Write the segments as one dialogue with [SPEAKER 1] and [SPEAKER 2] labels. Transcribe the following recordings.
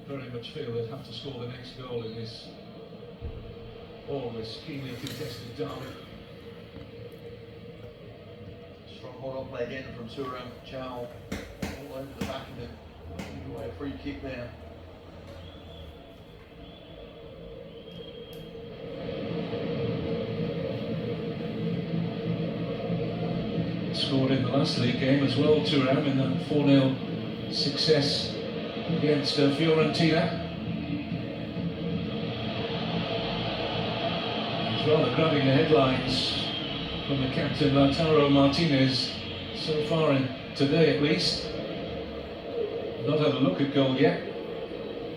[SPEAKER 1] very much feel they'd have to score the next goal in this always keenly contested derby.
[SPEAKER 2] Strong hold on play again from Turam Chow, all over the back of him. Away a free kick there.
[SPEAKER 1] Scored in the last league game as well, Turam, in the 4-0 success against Fiorentina. He's rather grabbing the headlines from the captain Lautaro Martinez so far in today at least. Not had a look at goal yet.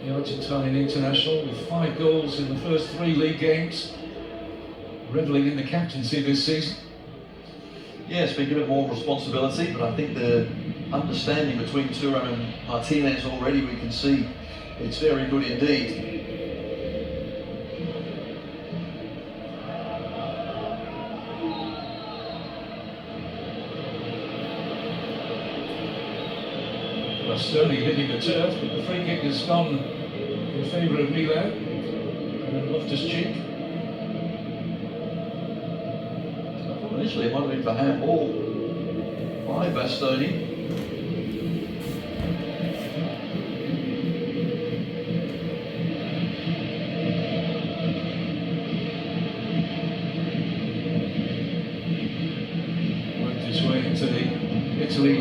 [SPEAKER 1] The Argentine international with 5 goals in the first 3 league games, revelling in the captaincy this season.
[SPEAKER 2] Yeah, speaking a bit more responsibility, but I think the understanding between Turam and Martinez already we can see it's very good indeed.
[SPEAKER 1] Bastoni hitting the turf, but the free kick has gone in favour of Milan. And then Loftus-Cheek.
[SPEAKER 2] Initially it might have been for handball by Bastoni.
[SPEAKER 1] Worked his way into the Italy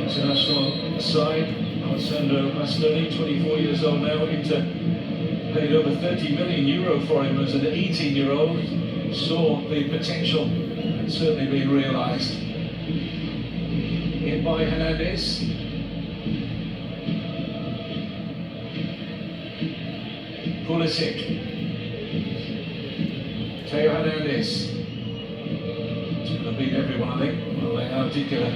[SPEAKER 1] international side. Alessandro Bastoni, 24 years old now. Inter paid over €30 million for him as an 18-year-old. Saw the potential and certainly been realised. In by Hernandez. Pulisic. Theo Hernandez. He's going to beat everyone, I think. Well, they did get a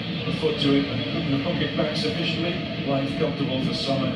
[SPEAKER 1] foot to it and couldn't hook it back sufficiently. Life comfortable for Sommer.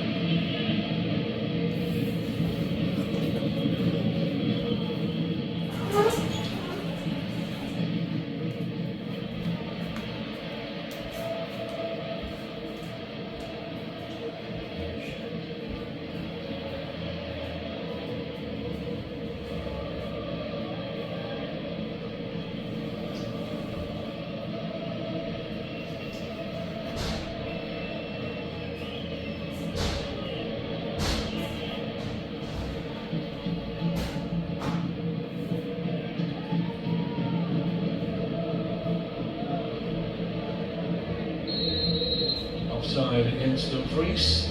[SPEAKER 1] Offside against Dumfries.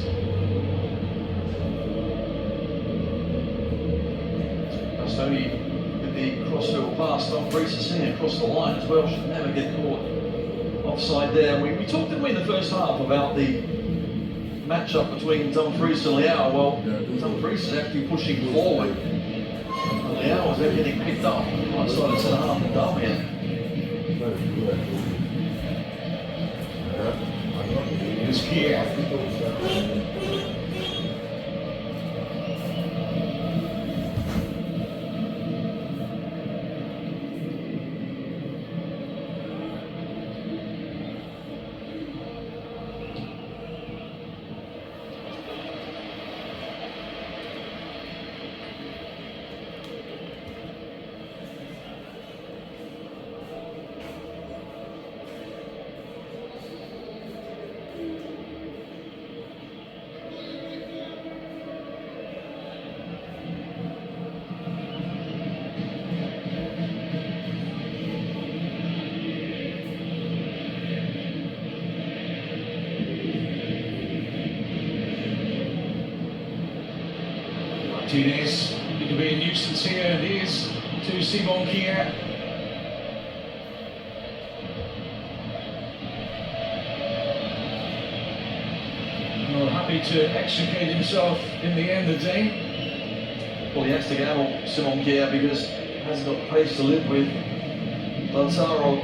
[SPEAKER 2] Bastoni with the crossfield pass, Dumfries has seen it across the line as well, should never get caught offside there. We talked, didn't we, in the first half about the matchup between Dumfries and Leao. Well, Dumfries is actually pushing forward. And Leao is getting picked up right side of centre half and down here.
[SPEAKER 1] Here's Kier. Martinez, he could be a nuisance here, and he is to Simon Kier. Well, happy to extricate himself in the end of the day.
[SPEAKER 2] Well, he has to gamble, Simon Kier, because he hasn't got the pace to live with. Lautaro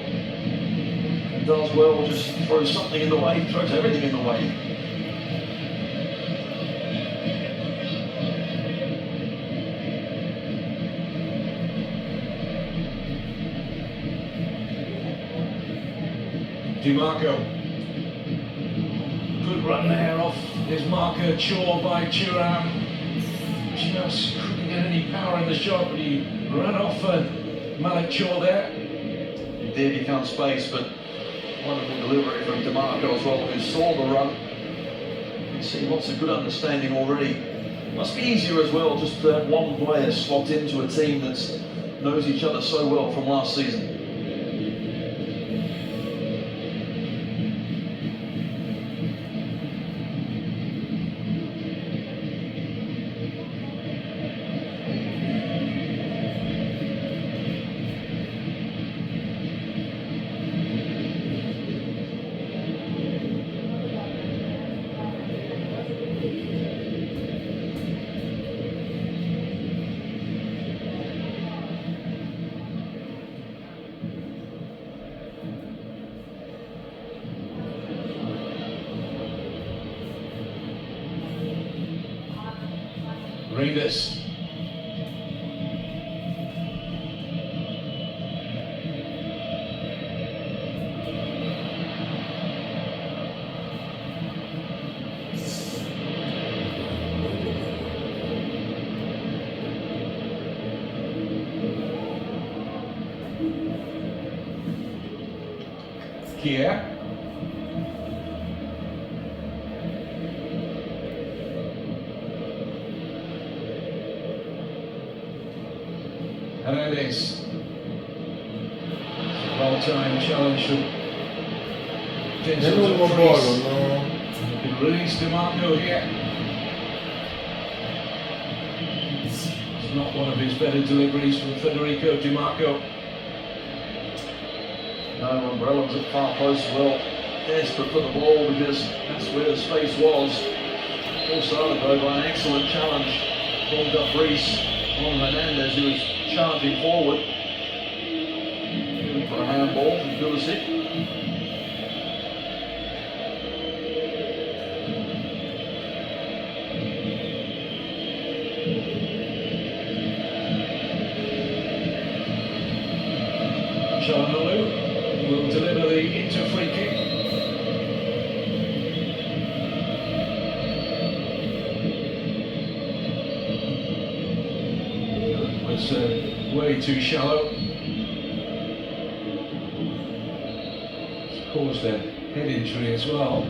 [SPEAKER 2] does well, just throws something in the way, throws everything in the way.
[SPEAKER 1] Di Marco. Good run there off his marker, Chaw by Thuram. Just couldn't get any power in the shot, but he ran off Malik Chaw there.
[SPEAKER 2] He did, he found space, but wonderful delivery from DeMarco as well, who saw the run. You can see lots of good understanding already. Must be easier as well, just to have one player slot into a team that knows each other so well from last season.
[SPEAKER 1] Readers. Kia. Hernandez. Well-timed challenge from
[SPEAKER 3] È lungo buono, no?
[SPEAKER 1] Release DeMarco here. It's not one of his better deliveries from Federico DeMarco.
[SPEAKER 2] No, Umbrellas at far post as well. Desperate for the ball because that's where the space was. All started though by an excellent challenge from Dumfries on Hernandez, who was charging forward. Looking for a handball from Pulisic.
[SPEAKER 1] Çalhanoğlu will deliver the Inter free kick. It was way too shallow. It's caused a head injury as well.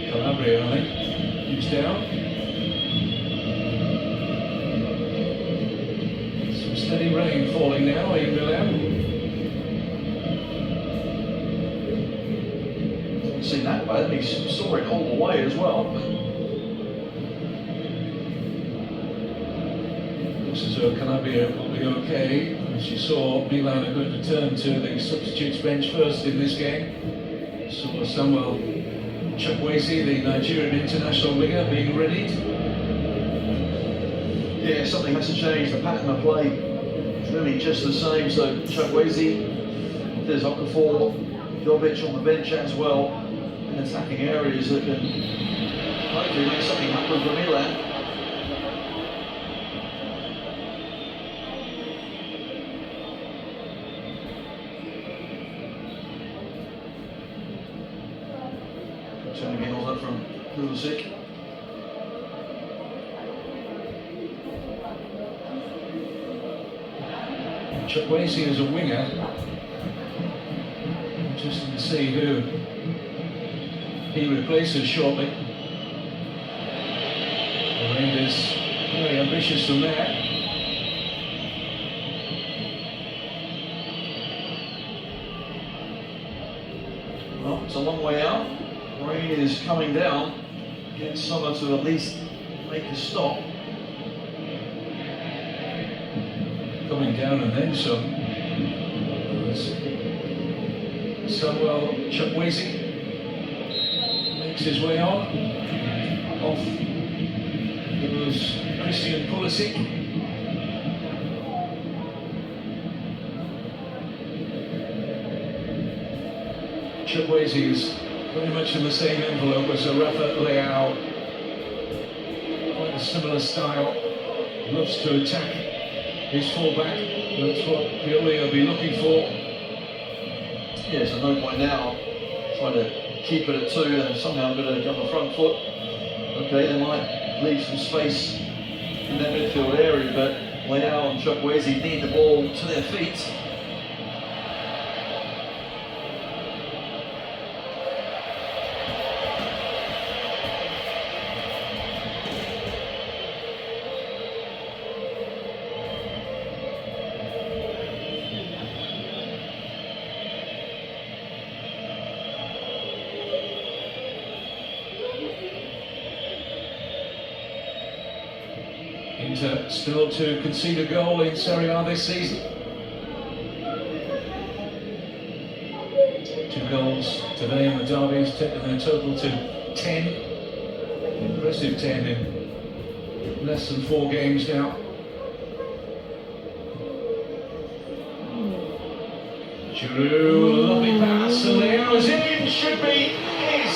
[SPEAKER 1] Calabria, I think, he's down. Steady rain falling now in Milan.
[SPEAKER 2] Haven't seen that bad, he saw it all the way as well.
[SPEAKER 1] Looks as though Calabria will be okay. As you saw, Milan are going to turn to the substitutes bench first in this game. Saw Samuel Chukwueze, the Nigerian international winger, being readied.
[SPEAKER 2] Yeah, something has to change. The pattern of play is really just the same. So Chukwueze, there's Okafor, Jovic on the bench as well, in attacking areas that can hopefully make something happen for Milan. Turning in on that from Pulisic.
[SPEAKER 1] Chukwueze is a winger. Interesting to see who he replaces shortly. Rangers very ambitious from there.
[SPEAKER 2] Well, it's a long way out. Rain is coming down. Get Sommer to at least make a stop.
[SPEAKER 1] Coming down and then some. Samuel Chukwueze makes his way on. Off goes Christian Pulisic. Chukwueze is very much in the same envelope as Rafa Leao. Quite a similar style. Loves to attack his fullback. That's what Pioli will be looking for.
[SPEAKER 2] Yeah, so no point now trying to keep it at 2 and somehow going to come the front foot. Okay, they might leave some space in that midfield area, but Leao and Chukwueze need the ball to their feet.
[SPEAKER 1] Inter still to concede a goal in Serie A this season. 2 goals today in the derby has taken their total to 10. Impressive 10 in less than 4 games now. Giroud, lovely pass, and Leao's in, should be, is.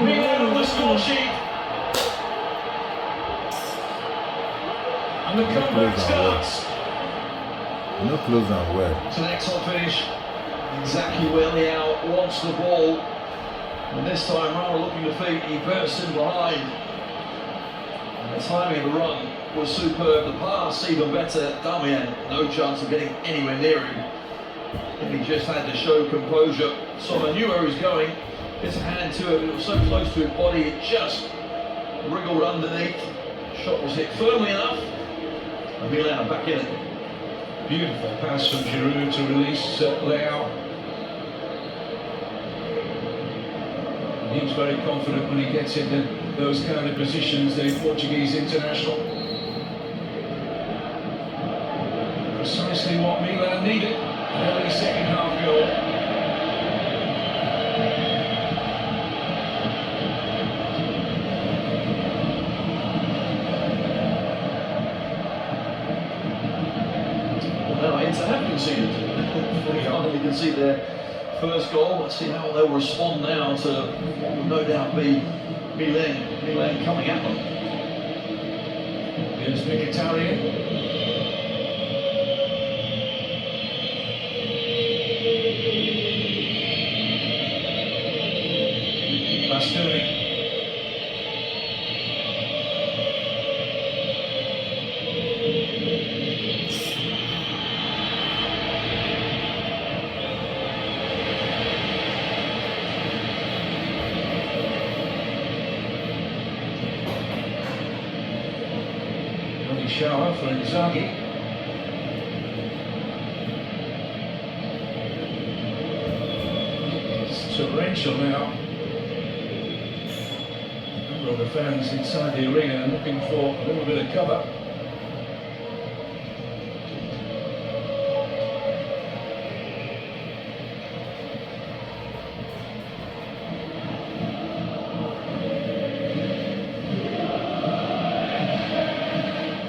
[SPEAKER 1] Milan on the score sheet. And the comeback starts.
[SPEAKER 3] No close and well.
[SPEAKER 2] It's an excellent finish. Exactly where Leao wants the ball. And this time, rather looking to feet, he bursts in behind. And the timing of the run was superb. The pass even better. Damian, no chance of getting anywhere near him. And he just had to show composure. Sommer knew where he was going. His hand to it, it was so close to his body, it just wriggled underneath. Shot was hit firmly enough. And Milan back in it.
[SPEAKER 1] Beautiful pass from Giroud to release Leao. He's very confident when he gets into those kind of positions, the Portuguese international. Precisely what Milan needed, an early second half goal.
[SPEAKER 2] Well, Inter have conceded. They finally concede their first goal. Let's see how they'll respond now to what will no doubt be Milan coming at them.
[SPEAKER 1] Here's Mkhitaryan. Bastoni. Shower for Inzaghi. It's torrential now. A number of the fans inside the arena looking for a little bit of cover.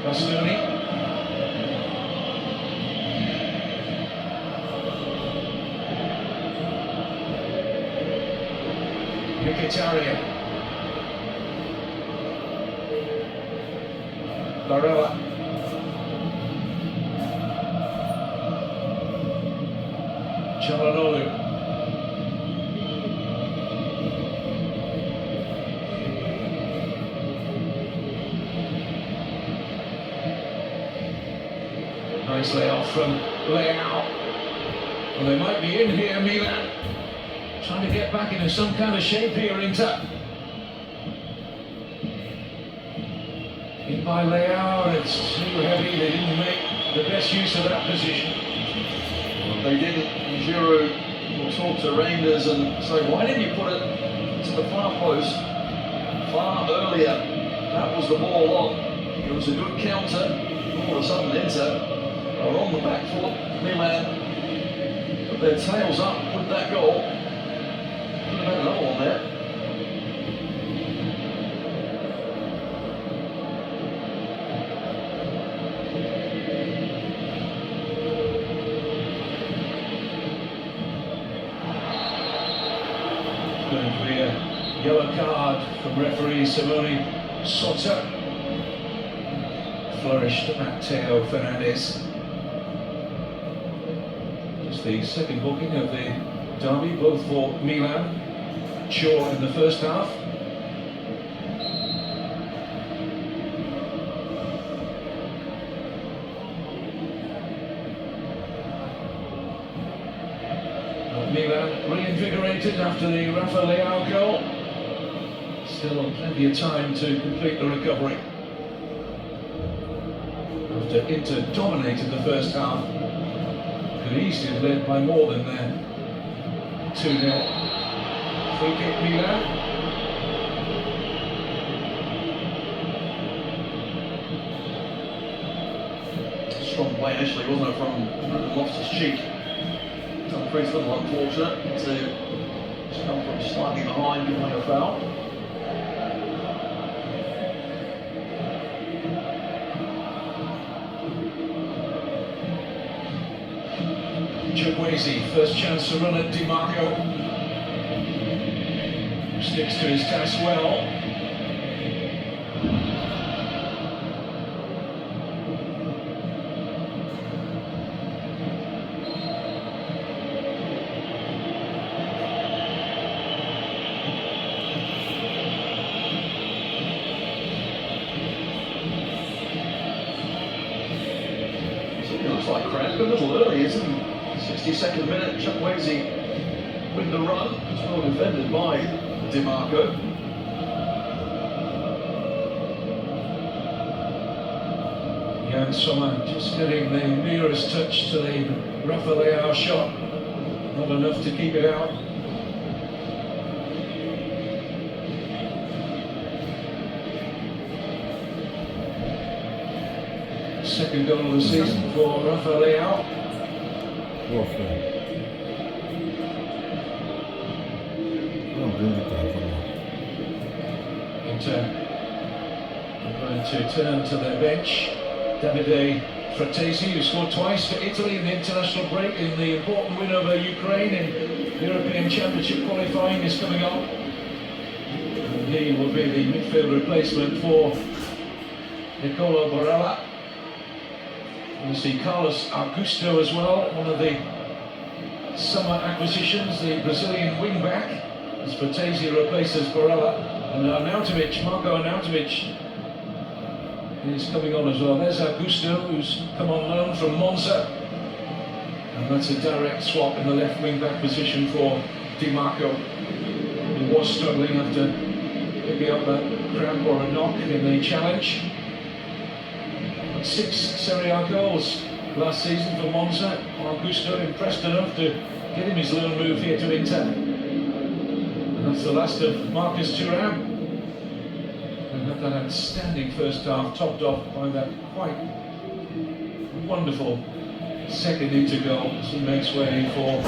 [SPEAKER 1] Bastoni. Mkhitaryan. Barella. Çalhanoğlu. Nice layoff from Leao. Well, they might be in here, Milan. Trying to get back into some kind of shape here, Inter. In by Leao, and it's too heavy. They didn't make the best use of that position.
[SPEAKER 2] Well, they didn't. Giroud will talk to Reinders and say, why didn't you put it to the far post far earlier? That was the ball on. It was a good counter. All of a sudden, Inter are on the back foot. Milan put their tails up with that goal. Could have had another one there.
[SPEAKER 1] Going to be a yellow card from referee Simone Soto. Flourished Matteo Fernandes. Just It's the second booking of the derby, both for Milan. Shaw in the first half. Milan reinvigorated after the Rafa Leao goal. Still plenty of time to complete the recovery. After Inter dominated the first half, could easily have led by more than their 2-0. Free kick Milan.
[SPEAKER 2] Strong play initially, wasn't it, from Loftus-Cheek? Dumfries a little unfortunate to just come from slightly behind, giving away a foul.
[SPEAKER 1] Chukwueze, first chance to run at Di Marco. Sticks to his task well.
[SPEAKER 2] So it looks like cramp a little early, isn't it? 62nd minute, Chukwueze with the run. It's well defended by Di Marco.
[SPEAKER 1] Jan Sommer just getting the nearest touch to the Rafa Leao shot. Not enough to keep it out. Second goal of the season for Rafa Leao.
[SPEAKER 3] Warfare. Don't bring it down for now.
[SPEAKER 1] Inter are going to turn to their bench. Davide Fratesi, who scored twice for Italy in the international break in the important win over Ukraine in European Championship qualifying, is coming on. And he will be the midfield replacement for Nicolo Barella. You see Carlos Augusto as well, one of the summer acquisitions, the Brazilian wing-back, as Fratesi replaces Barella. And Marco Arnautovic is coming on as well. There's Augusto, who's come on loan from Monza. And that's a direct swap in the left wing-back position for Di Marco, who was struggling after picking up a cramp or a knock in the challenge. 6 Serie A goals last season for Monza. Augusto impressed enough to get him his loan move here to Inter. And that's the last of Marcus Thuram. And had that outstanding first half, topped off by that quite wonderful second Inter goal as he makes way for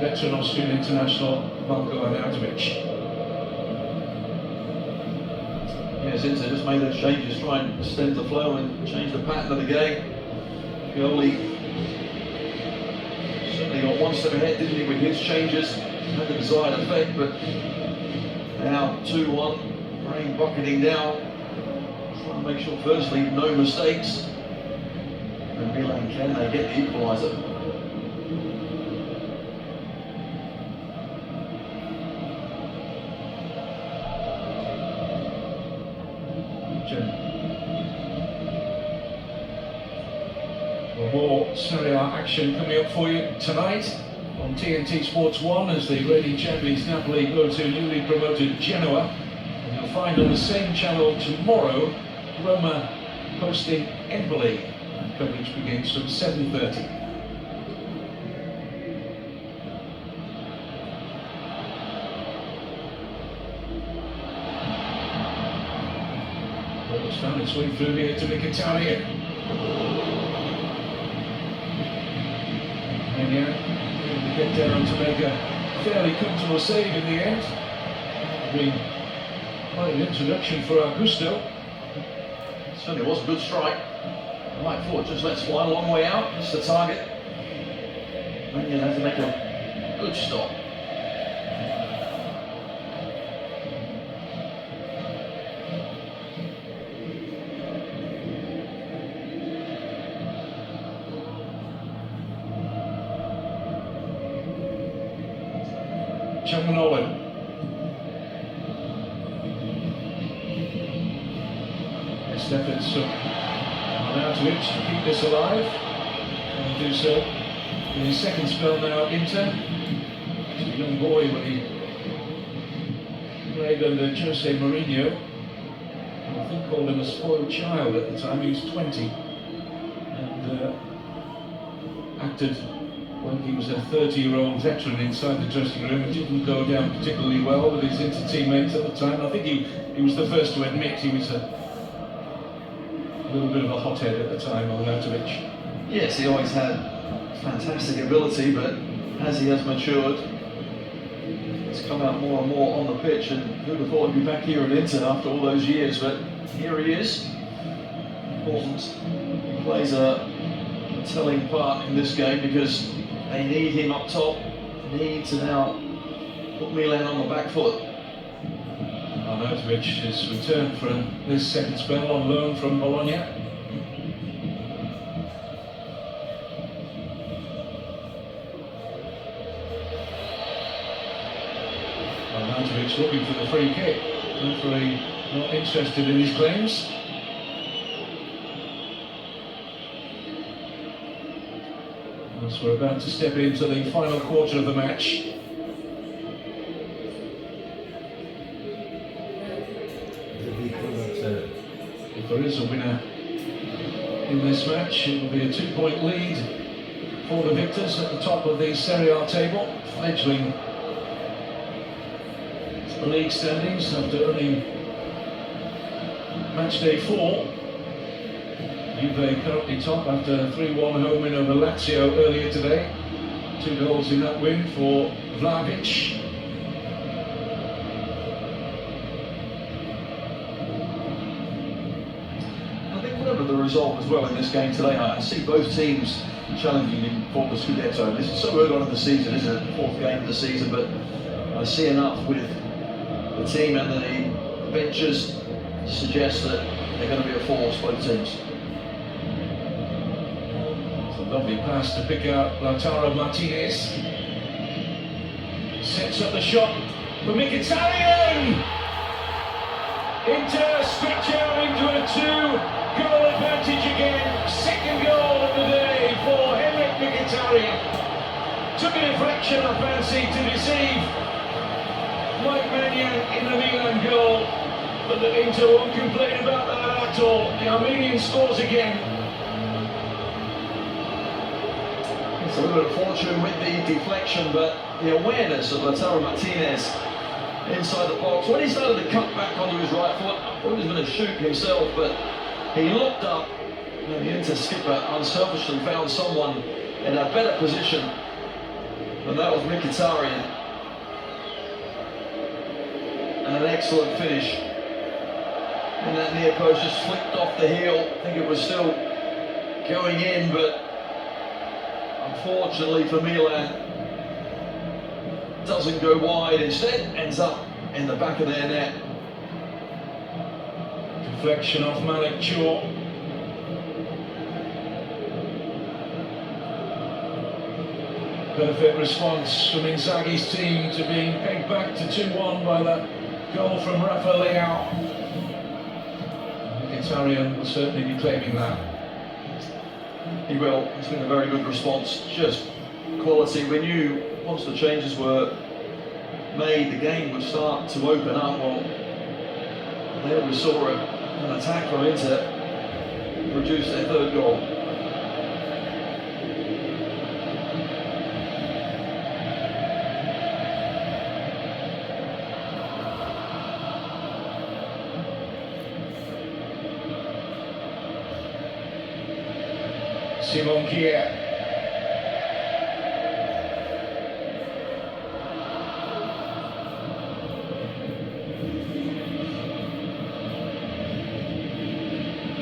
[SPEAKER 1] veteran Austrian international Marco Arnautovic.
[SPEAKER 2] Yes, Inter just made those changes, try and stem the flow and change the pattern of the game. Pioli certainly got one step ahead, didn't he, with his changes. Had the desired effect, but now 2-1, rain bucketing down. Trying to make sure, firstly, no mistakes. And Milan, can they get the equaliser?
[SPEAKER 1] More Serie A action coming up for you tonight on TNT Sports 1 as the reigning champions Napoli go to newly promoted Genoa. And you'll find on the same channel tomorrow Roma hosting Empoli. And coverage begins from 7:30. Ball has found its way through here to Mkhitaryan. And yeah, able to get down to make a fairly comfortable save in the end. Been quite an introduction for Augusto.
[SPEAKER 2] Certainly was a good strike. Right foot just lets fly a long way out. It's the target. Mannion has to make a good stop.
[SPEAKER 1] Chung Nolan. Best efforts from Arnautovic to keep this alive. And do so in his second spell now at Inter. He was a young boy when he played under Jose Mourinho. I think called him a spoiled child at the time. He was 20 and acted like he was a 30-year-old veteran inside the dressing room. It didn't go down particularly well with his Inter teammates at the time. I think he was the first to admit he was a little bit of a hothead at the time, Arnautovic.
[SPEAKER 2] Yes, he always had fantastic ability, but as he has matured, it's come out more and more on the pitch, and who'd have thought he'd be back here at Inter after all those years, but here he is. Important. He plays a telling part in this game because they need him up top, need to now put Milan on the back foot.
[SPEAKER 1] Arnautovic has returned from this second spell on loan from Bologna. Arnautovic looking for the free kick. Referee not interested in his claims. As we're about to step into the final quarter of the match. If there is a winner in this match, it will be a 2-point lead for the victors at the top of the Serie A table, fledgling league standings after earning match day 4. Juve currently top after a 3-1 home win over Lazio earlier today. 2 goals in that win for Vlahovic.
[SPEAKER 2] The result as well in this game today. I see both teams challenging him for the Scudetto. This is so early on in the season, isn't it? The 4th game of the season, but I see enough with the team and the benches to suggest that they're going to be a force, both teams.
[SPEAKER 1] It's a lovely pass to pick out Lautaro Martinez. Sets up the shot for Mkhitaryan! Inter stretch out into a 2-goal advantage again. Second goal of the day for Henrik Mkhitaryan. Took a deflection, I fancy, to deceive Mike Maignan in the Milan goal, but the Inter won't complain about that at all. The Armenian scores again.
[SPEAKER 2] It's a little bit of fortune with the deflection, but the awareness of Lautaro Martinez inside the box. When he started to cut back onto his right foot, I thought he was going to shoot himself, but he looked up, and the Inter skipper unselfishly found someone in a better position, and that was Mkhitaryan. And an excellent finish. And that near post just flicked off the heel. I think it was still going in, but unfortunately for Milan, doesn't go wide, instead ends up in the back of their net.
[SPEAKER 1] Deflection off Malik Chor. Perfect response from Inzaghi's team to being pegged back to 2-1 by that goal from Rafa Leao. Mkhitaryan will certainly be claiming that.
[SPEAKER 2] He will. It's been a very good response. Just quality. We knew once the changes were made, the game would start to open up. Well, there we saw an attack from Inter produce their 3rd goal.
[SPEAKER 1] Simon Kjær.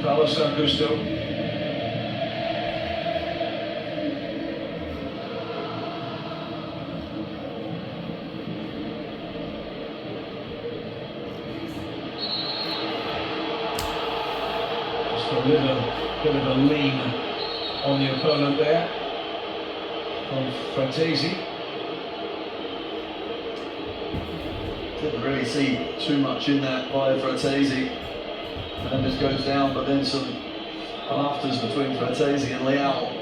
[SPEAKER 1] Carlos Augusto. Just a little bit of a lean on the opponent there, from Fratesi.
[SPEAKER 2] Didn't really see too much in that by Fratesi. Fernandez goes down, but then some afters between Fratesi and Leao.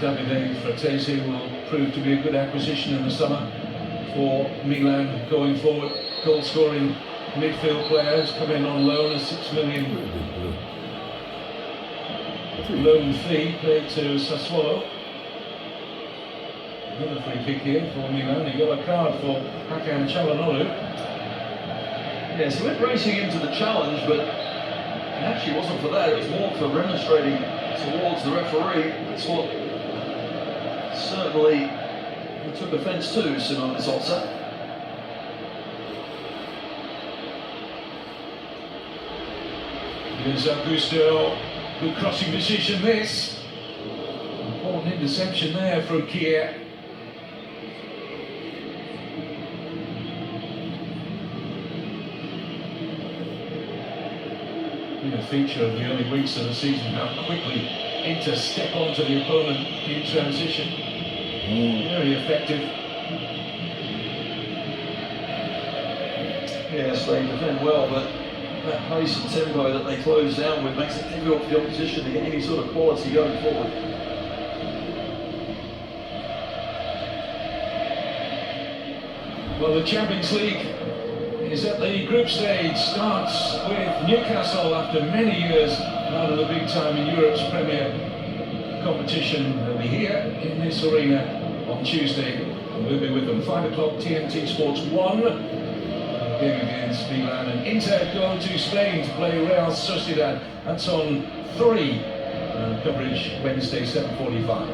[SPEAKER 1] Davide Fratesi will prove to be a good acquisition in the summer for Milan going forward. Goal-scoring midfield players come in on loan, a £6 million loan fee paid to Sassuolo. Another free kick here for Milan, a yellow card for Hakan Çalhanoğlu.
[SPEAKER 2] Yes, he went racing into the challenge, but it actually wasn't for that. It was more for remonstrating towards the referee. That's what certainly he took offence to, Simone Sozza.
[SPEAKER 1] Here's Augusto, good crossing position this. Important interception there from Kier. Been a feature of the early weeks of the season, how quickly Inter step onto the opponent in transition. Very effective.
[SPEAKER 2] Yes, they defend well, but that pace and tempo that they close down with makes it difficult for the opposition to get any sort of quality going forward.
[SPEAKER 1] Well, the Champions League is at the group stage. Starts with Newcastle after many years out of the big time in Europe's Premier competition. They'll be here in this arena on Tuesday, and we'll be with them. 5 o'clock, TNT Sports 1. Game against Milan, and Inter going to Spain to play Real Sociedad. That's on 3. Coverage Wednesday, 7:45.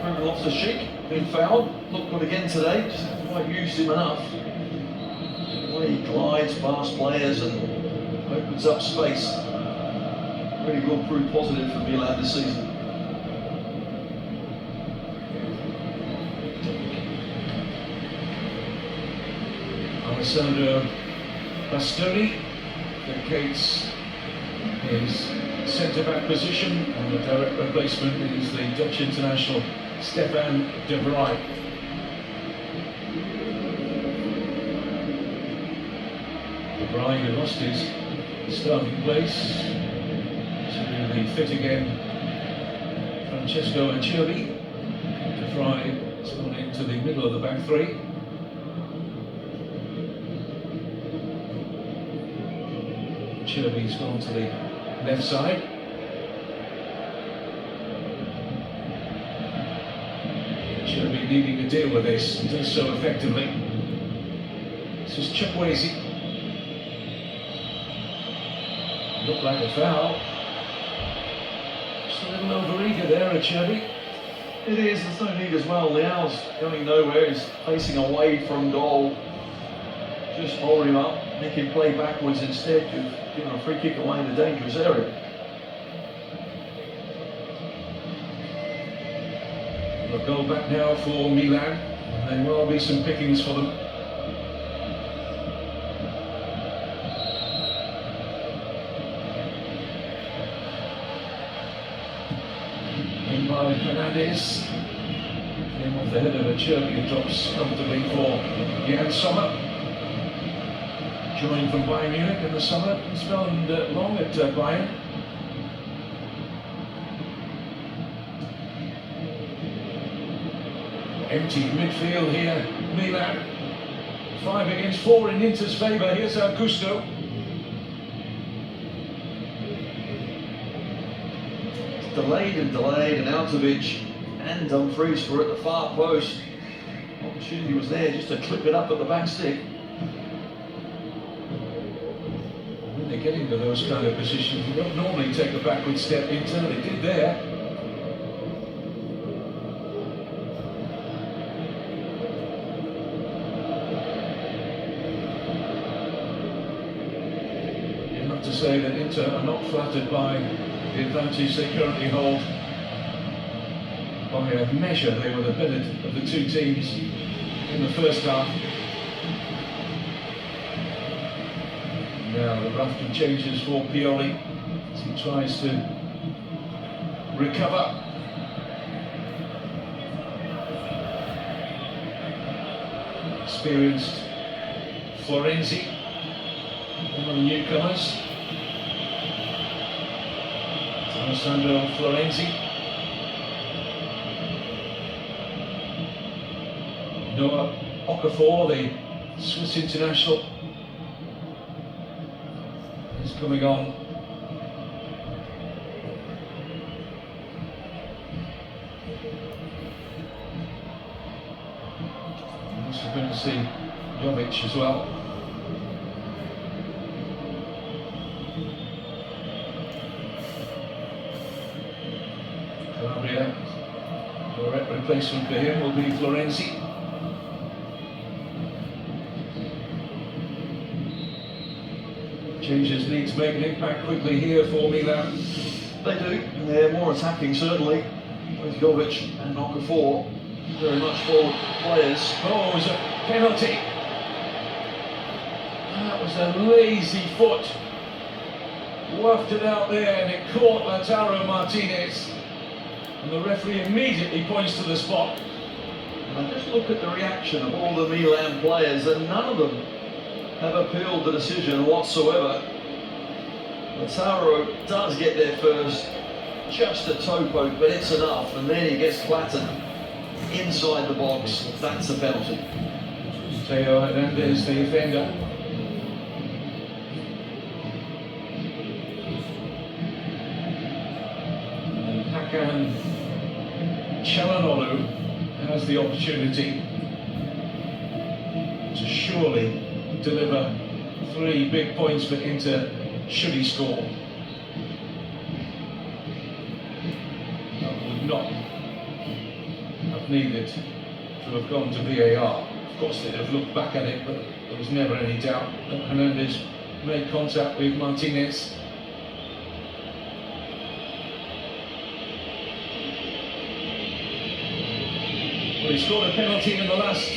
[SPEAKER 2] Ruben Loftus-Cheek been fouled. Looked good again today. Just haven't quite used him enough. The way he glides past players and opens up space. Really will prove positive for Milan this season.
[SPEAKER 1] Alessandro Bastoni vacates his centre-back position, and the direct replacement is the Dutch international Stefan de Vrij. De Vrij, who lost his starting place to the fit again Francesco Acerbi. De Vrij has gone into the middle of the back three. Acerbi's gone to the left side. Acerbi needing to deal with this, and does so effectively. This is Chukwueze. Looked like a foul. Just a little overeager there, Acerbi.
[SPEAKER 2] It is, there's no need as well. Leao's going nowhere, he's facing away from goal. Just hold him up, make him play backwards instead. You've given a free kick away in a dangerous area.
[SPEAKER 1] A goal back now for Milan. There will be some pickings for them. In by Fernandez. Came off the head of Acerbi and drops comfortably for Jan Sommer. Joined from Bayern Munich in the summer. He's spent long at Bayern. Empty midfield here, Milan. 5 against 4 in Inter's favour. Here's Augusto.
[SPEAKER 2] Delayed, and Arnautovic and Dumfries were at the far post. Opportunity was there just to clip it up at the back stick.
[SPEAKER 1] When they get into those kind of positions, you don't normally take a backward step into. They did there. say that Inter are not flattered by the advantage they currently hold. By a measure, they were the better of the two teams in the first half. Now the raft changes for Pioli as he tries to recover. Experienced Florenzi, one of the newcomers. Alessandro Florenzi. Noah Okafor, the Swiss international, is coming on. Also going to see Jovic as well. Calabria, direct replacement for him will be Florenzi. Changes need to make an impact quickly here for Milan.
[SPEAKER 2] They do. They're more attacking, certainly, with Jovic and Okafor. Very much forward players.
[SPEAKER 1] Oh, it was a penalty. That was a lazy foot. Wafted out there and it caught Lautaro Martinez. And the referee immediately points to the spot.
[SPEAKER 2] And just look at the reaction of all the Milan players, and none of them have appealed the decision whatsoever. Lautaro does get there first, just a toe poke, but it's enough, and then he gets flattened inside the box. That's a penalty.
[SPEAKER 1] Theo Hernandez, the offender. And Hakan Çalhanoğlu has the opportunity to surely deliver 3 big points for Inter should he score. That would not have needed to have gone to VAR. Of course they'd have looked back at it, but there was never any doubt that Hernandez made contact with Martinez. Well, he scored a penalty in the last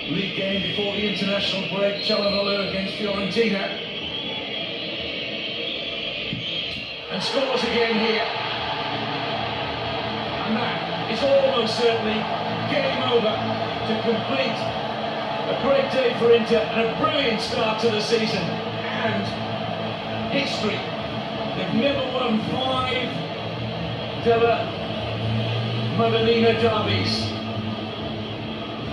[SPEAKER 1] league game before the international break, Çalhanoğlu against Fiorentina. And scores again here. And that is almost certainly game over to complete a great day for Inter and a brilliant start to the season. And history. They've never won 5 Della Madonnina derbies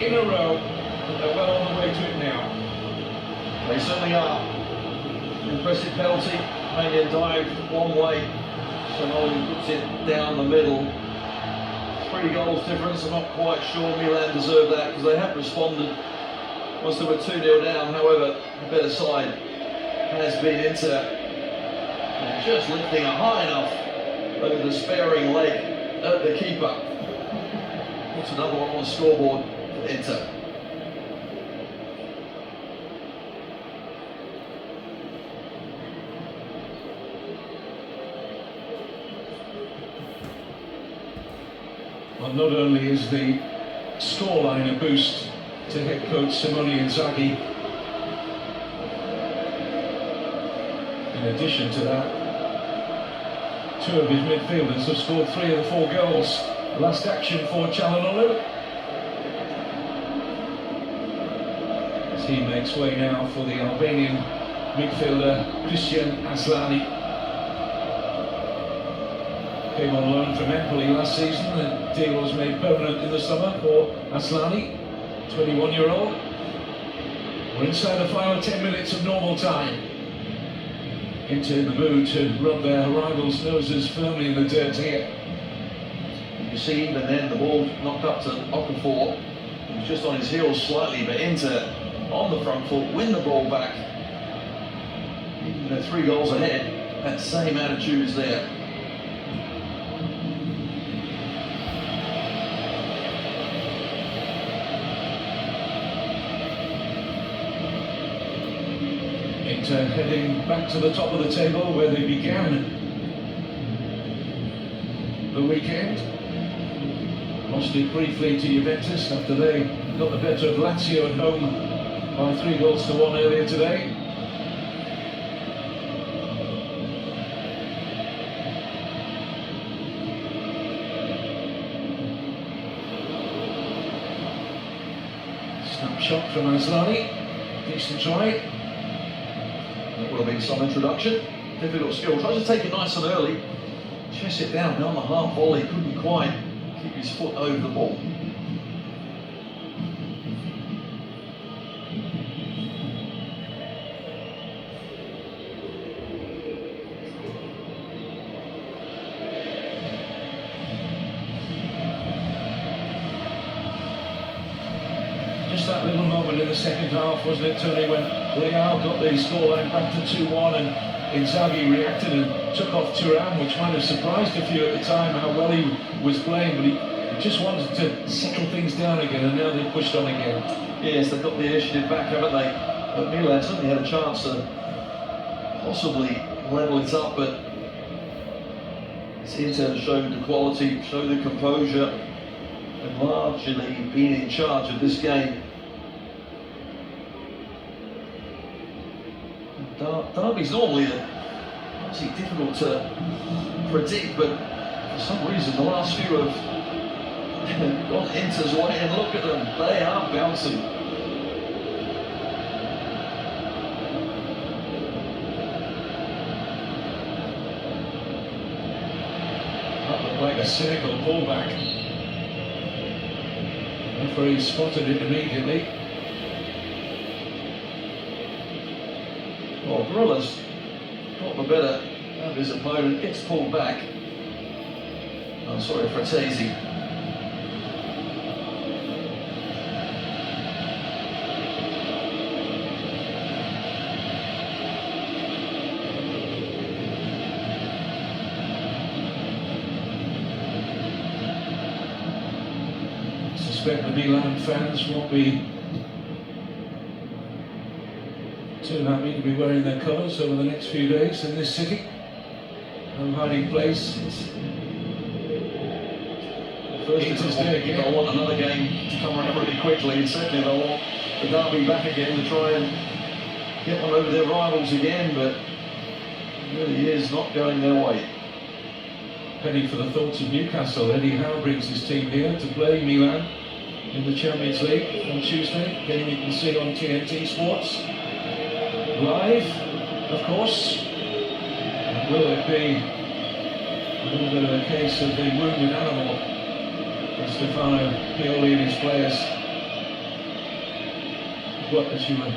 [SPEAKER 1] in a row. But they're well on the way to it now.
[SPEAKER 2] They certainly are. Impressive penalty, maybe a dive one way. Çalhanoğlu puts it down the middle. 3 goals difference. I'm not quite sure Milan deserved that because they have responded once they were 2-0 down. However, the better side has been Inter. And just lifting it high enough over the sparing leg of the keeper. Puts another one on the scoreboard for Inter.
[SPEAKER 1] Well, not only is the scoreline a boost to head coach Simone Inzaghi, in addition to that, 2 of his midfielders have scored 3 of the 4 goals. Last action for Çalhanoğlu, as he makes way now for the Albanian midfielder Christian Aslani. Came on loan from Empoli last season. The deal was made permanent in the summer for Aslani, 21-year-old. We're inside the final 10 minutes of normal time. Inter in the mood to rub their rivals' noses firmly in the dirt here.
[SPEAKER 2] You see, even then the ball knocked up to Okafor. He was just on his heels slightly, but Inter on the front foot, win the ball back. They're 3 goals ahead. That same attitude is there.
[SPEAKER 1] Inter heading back to the top of the table where they began the weekend. Lost it briefly to Juventus after they got the better of Lazio at home by 3-1 earlier today. Snapshot from Aslani, decent try.
[SPEAKER 2] That would have been some introduction. Difficult skill. Tries to take it nice and early. Chest it down the half volley. Couldn't quite keep his foot over the ball.
[SPEAKER 1] Just that little moment in the second half, wasn't it, Tony, when Real got the scoreline back to 2-1 and Inzaghi reacted and took off Thuram, which might have surprised a few at the time how well he was playing, but he just wanted to settle things down again, and now they've pushed on again.
[SPEAKER 2] Yes, they've got the initiative back, haven't they? But Milan certainly had a chance to possibly level it up, but it's Inter showed the quality, showed the composure, and largely been in charge of this game. Derby's normally obviously difficult to predict, but for some reason the last few have gone Inter's way, and look at them, they are bouncing.
[SPEAKER 1] That looked like a cynical pullback. Referee spotted it immediately.
[SPEAKER 2] Well, Barilla's got the better of his opponent, gets pulled back. I'm sorry, Fratesi.
[SPEAKER 1] I suspect the Milan fans won't be too happy to be wearing their colours over the next few days in this city. No hiding place.
[SPEAKER 2] First, they'll want another game to come around really quickly, and certainly they'll want the derby back again to try and get one over their rivals again, but it really is not going their way.
[SPEAKER 1] Penny for the thoughts of Newcastle. Eddie Howe brings his team here to play Milan in the Champions League on Tuesday. Game you can see on TNT Sports. Live, of course. And will it be a little bit of a case of the wounded animal for Stefano Pioli and his players? But as you were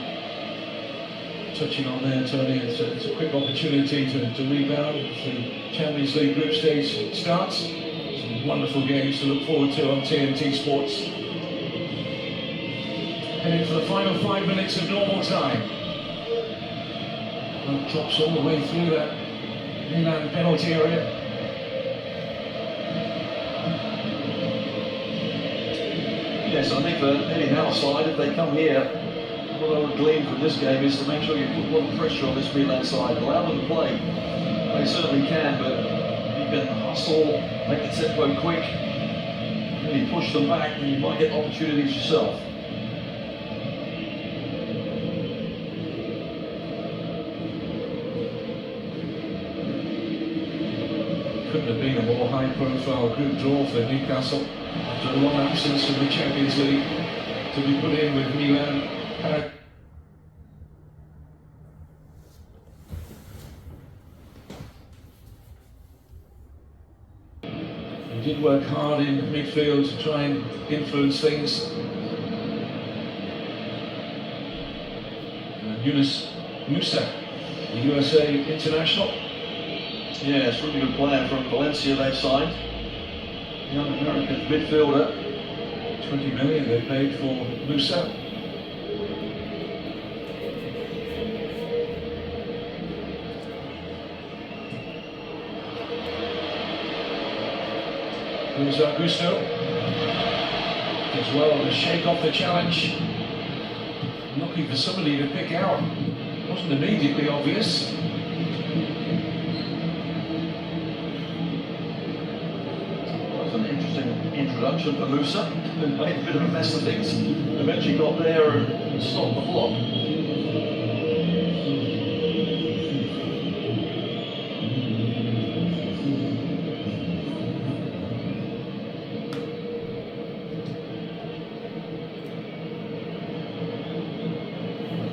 [SPEAKER 1] touching on there, Tony, it's a quick opportunity to rebound as the Champions League group stage starts. Some wonderful games to look forward to on TNT Sports. Heading for the final 5 minutes of normal time. Well, drops all the way through that Milan penalty area.
[SPEAKER 2] Yes, I think for Eddie Howe's side, if they come here, what I would glean from this game is to make sure you put a lot of pressure on this Milan side. Allow them to play. They certainly can, but you can hustle, make the tempo quick, really push them back, and you might get opportunities yourself.
[SPEAKER 1] Couldn't have been a more high-profile group draw for Newcastle after a long absence from the Champions League to be put in with Milan. He did work hard in midfield to try and influence things. Yunus Musa, the USA international.
[SPEAKER 2] Yeah, it's a really good player from Valencia they've signed. Young American midfielder.
[SPEAKER 1] 20 million they paid for Musa. Here's Augusto. Does well to shake off the challenge. Looking for somebody to pick out. wasn't immediately obvious.
[SPEAKER 2] That was an interesting introduction for Musa, who made a bit of a mess of things. Eventually got there and stopped the block.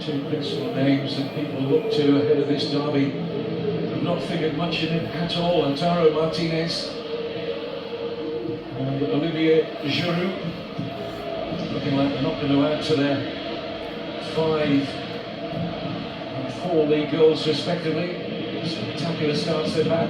[SPEAKER 1] Two principal names that people look to ahead of this derby have not figured much in it at all. Lautaro Martinez and Olivier Giroud, looking like they're not going to add to their 5 and 4 league goals respectively. Spectacular starts they've had.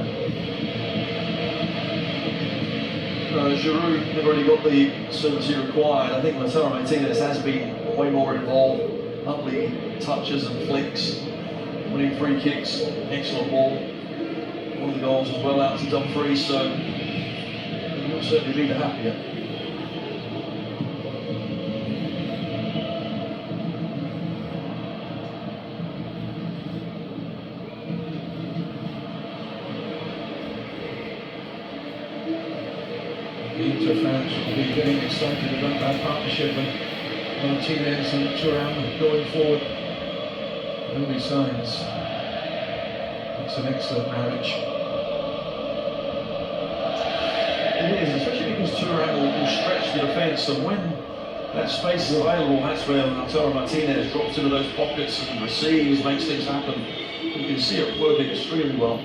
[SPEAKER 2] Giroud never really got the certainty required. I think Lautaro Martinez has been way more involved. Lovely touches and flicks, winning free kicks, excellent ball. One of the goals as well out to Dumfries, so he'll certainly be the happier.
[SPEAKER 1] The Inter fans will be getting excited about that partnership with Martinez and Thuram going forward. Early signs. It's an excellent marriage.
[SPEAKER 2] It is, especially because Thuram will stretch the defence, and when that space is available, that's where Lautaro Martinez drops into those pockets and receives, makes things happen. You can see it working extremely well.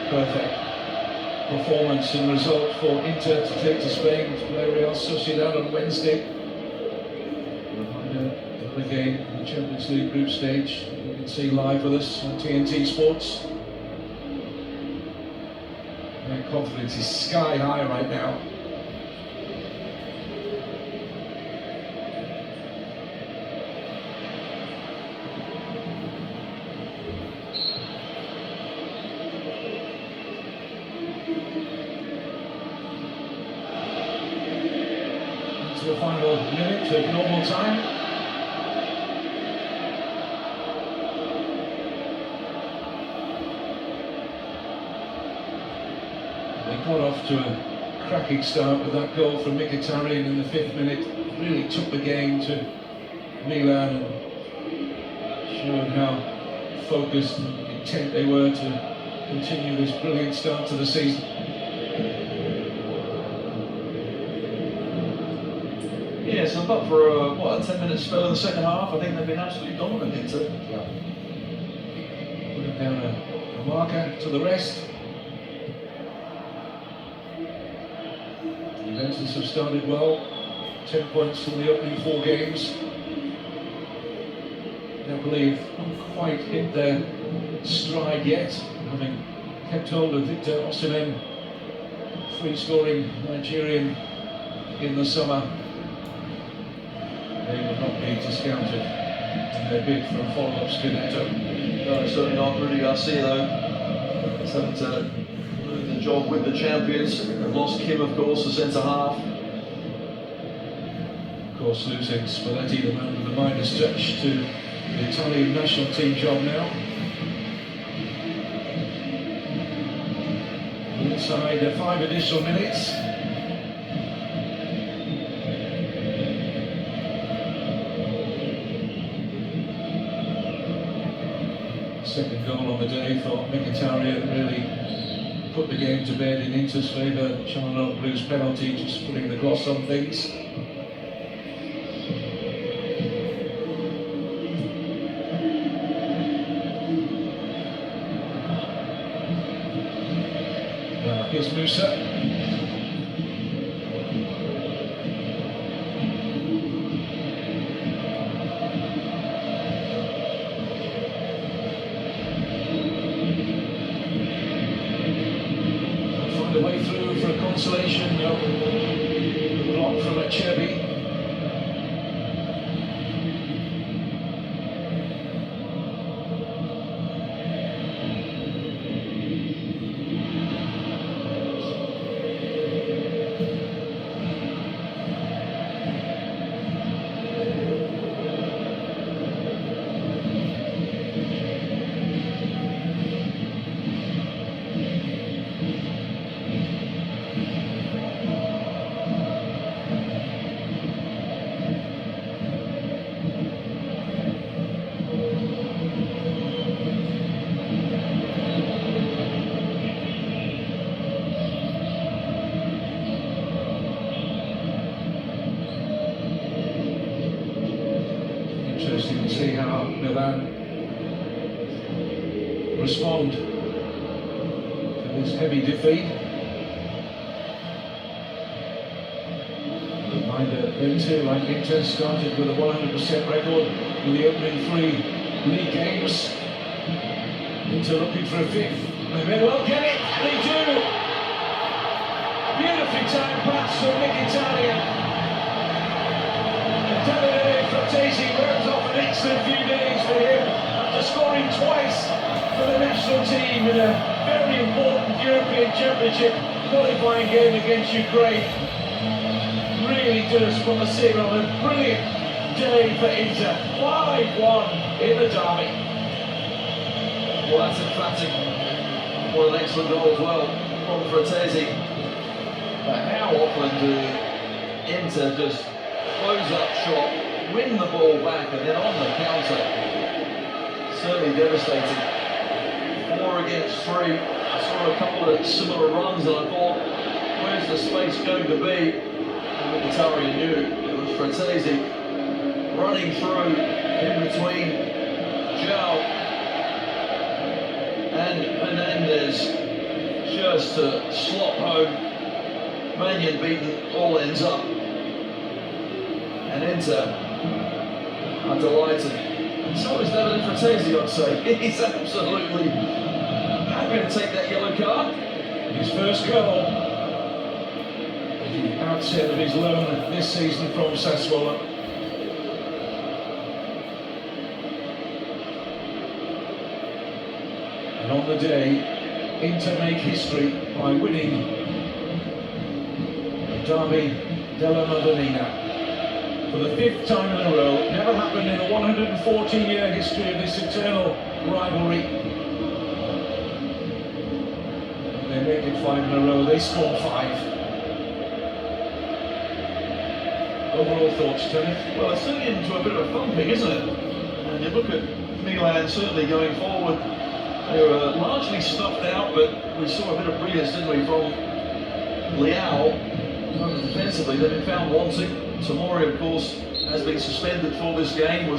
[SPEAKER 1] Perfect performance and result for Inter to take to Spain to play Real Sociedad on Wednesday. Another game in the Champions League group stage. You can see live with us on TNT Sports. Their confidence is sky high right now. The final minute of normal time. They got off to a cracking start with that goal from Mkhitaryan in the 5th minute. Really took the game to Milan and showed how focused and intent they were to continue this brilliant start to the season.
[SPEAKER 2] Yeah, so but for a 10-minute spell in the second half, I think they've been absolutely dominant into.
[SPEAKER 1] Putting down a marker to the rest. Juventus have started well, 10 points from the opening 4 games. I believe not quite hit their stride yet, having kept hold of Victor Osimhen, free-scoring Nigerian in the summer. They will not be discounted in their bid for a follow-up Scudetto.
[SPEAKER 2] No, certainly not. Rudy Garcia, though, has had to do the job with the champions. They've lost Kim, of course, the centre-half.
[SPEAKER 1] Of course, losing Spalletti, the man with the Midas touch, to the Italian national team job now. Inside 5 additional minutes. Second goal on the day for Mkhitaryan, really put the game to bed in Inter's favour. Charlotte Blues penalty, just putting the gloss on things. Here's Musa. way through for a consolation. No. Block from Acerbi. Interesting to see how Milan respond to this heavy defeat. Reminder then too, like Inter started with a 100% record in the opening 3 league games. Inter looking for a fifth. They may well get it. They do. Beautifully timed pass from Mkhitaryan. Davide Fratesi rounds off an excellent few days for him after scoring twice for the national team in a very important European Championship qualifying game against Ukraine. Really does put the seal on a brilliant day for Inter. 5-1 in the derby.
[SPEAKER 2] Well, that's emphatic. What an excellent goal as well from Fratesi. But how often do Inter just close up shot, win the ball back, and then on the counter? Certainly devastating. 4 against 3. I saw a couple of similar runs and I thought, where's the space going to be? And Mkhitaryan knew it was Fratesi running through in between João and Hernandez just to slot home. Mannion beaten, all ends up. And Inter are delighted. And so is Davide Fratesi, I'd say. He's absolutely happy to take that yellow card.
[SPEAKER 1] His first goal at the outset of his loan this season from Sassuolo. And on the day, Inter make history by winning the Derby della Madonnina for the 5th time in a row. Never happened in the 114-year history of this eternal rivalry. They make it 5 in a row, they score 5. Overall thoughts, Tony?
[SPEAKER 2] Well, it's turning into a bit of a thumping, isn't it? And you look at Milan certainly going forward. They were largely stuffed out, but we saw a bit of brilliance, didn't we, from Leao. Defensively, they've been found wanting. Tomori, of course, has been suspended for this game.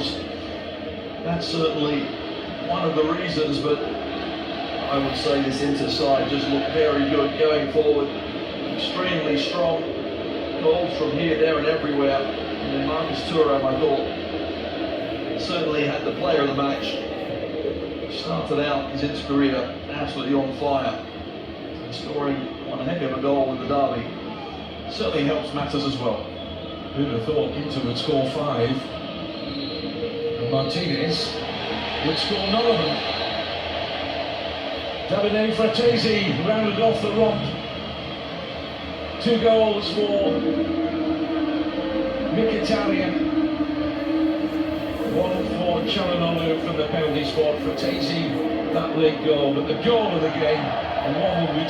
[SPEAKER 2] That's certainly one of the reasons, but I would say this Inter side just looked very good going forward. Extremely strong. Goals from here, there and everywhere. And then Marcus Thuram, I thought, certainly had the player of the match. Started out his Inter career absolutely on fire. Scoring one heck of a goal in the derby. Certainly helps matters as well.
[SPEAKER 1] Who'd have thought Inter would score 5 and Martinez would score none of them. Davide Fratesi rounded off the romp. 2 goals for Mkhitaryan. 1 for Çalhanoğlu from the penalty spot. Fratesi, that late goal, but the goal of the game, and one will be